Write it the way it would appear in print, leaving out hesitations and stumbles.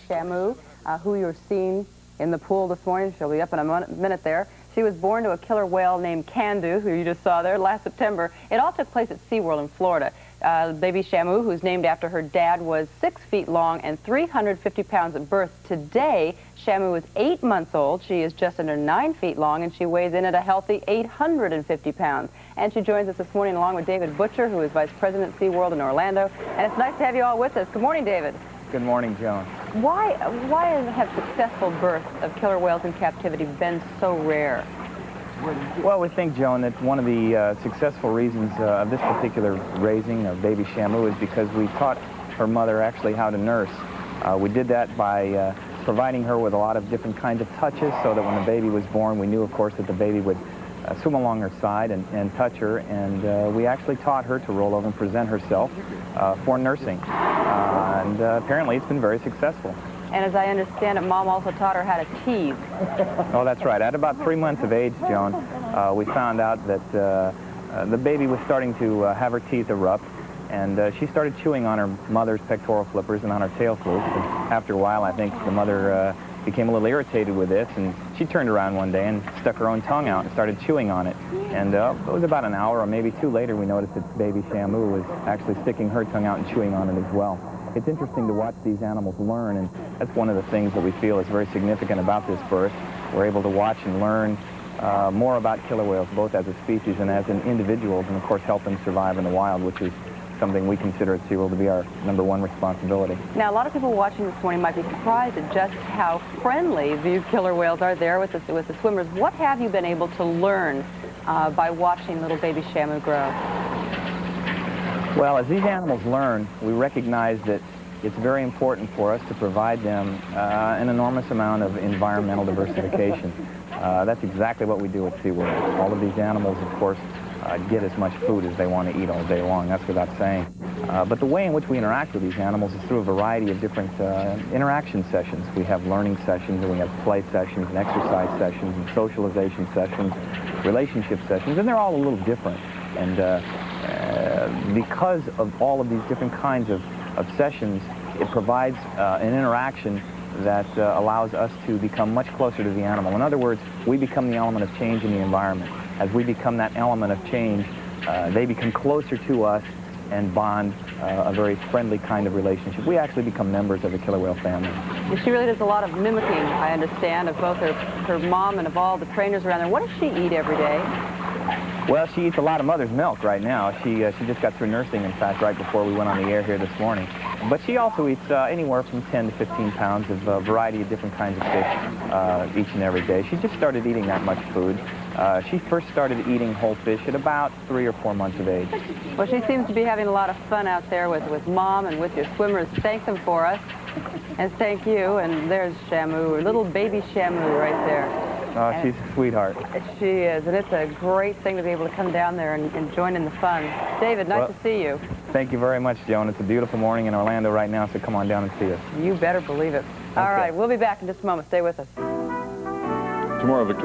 Shamu, who you're seeing in the pool this morning. She'll be up in a minute there. She was born to a killer whale named Candu, who you just saw there, last September. It all took place at SeaWorld in Florida. Baby Shamu, who's named after her dad, was 6 feet long and 350 pounds at birth. Today, Shamu is 8 months old. She is just under 9 feet long, and she weighs in at a healthy 850 pounds. And she joins us this morning along with David Butcher, who is Vice President at SeaWorld in Orlando. And it's nice to have you all with us. Good morning, David. Good morning, Joan. Why have successful births of killer whales in captivity been so rare? Well, we think, Joan, that one of the successful reasons of this particular raising of baby Shamu is because we taught her mother actually how to nurse. We did that by providing her with a lot of different kinds of touches so that when the baby was born, we knew, of course, that the baby would swim along her side and touch her, and we actually taught her to roll over and present herself for nursing. And apparently it's been very successful. And as I understand it, Mom also taught her how to tease. Oh, that's right. At about 3 months of age, Joan, we found out that the baby was starting to have her teeth erupt, and she started chewing on her mother's pectoral flippers and on her tail flukes. And after a while, I think the mother became a little irritated with this, and she turned around one day and stuck her own tongue out and started chewing on it. And it was about an hour or maybe two later, we noticed that baby Shamu was actually sticking her tongue out and chewing on it as well. It's interesting to watch these animals learn, and that's one of the things that we feel is very significant about this birth. We're able to watch and learn more about killer whales, both as a species and as individuals, and of course help them survive in the wild, which is something we consider at SeaWorld to be our #1 responsibility. Now, a lot of people watching this morning might be surprised at just how friendly these killer whales are there with the swimmers. What have you been able to learn by watching little baby Shamu grow? Well, as these animals learn, we recognize that it's very important for us to provide them an enormous amount of environmental diversification. That's exactly what we do at SeaWorld. All of these animals, of course, get as much food as they want to eat all day long. That's without saying. But the way in which we interact with these animals is through a variety of different interaction sessions. We have learning sessions, and we have play sessions, and exercise sessions, and socialization sessions, relationship sessions, and they're all a little different. And because of all of these different kinds of sessions, it provides an interaction that allows us to become much closer to the animal. In other words, we become the element of change in the environment. As we become that element of change, they become closer to us and bond a very friendly kind of relationship. We actually become members of the killer whale family. And she really does a lot of mimicking, I understand, of both her mom and of all the trainers around there. What does she eat every day? Well, she eats a lot of mother's milk right now. She just got through nursing, in fact, right before we went on the air here this morning. But she also eats anywhere from 10 to 15 pounds of a variety of different kinds of fish each and every day. She just started eating that much food. She first started eating whole fish at about 3 or 4 months of age. Well, she seems to be having a lot of fun out there with Mom and with your swimmers. Thank them for us. And thank you. And there's Shamu, little baby Shamu right there. Oh, she's a sweetheart. She is, and it's a great thing to be able to come down there and join in the fun. David, nice to see you. Thank you very much, Joan. It's a beautiful morning in Orlando right now, so come on down and see us. You better believe it. All right, we'll be back in just a moment. Stay with us. Tomorrow, Victoria.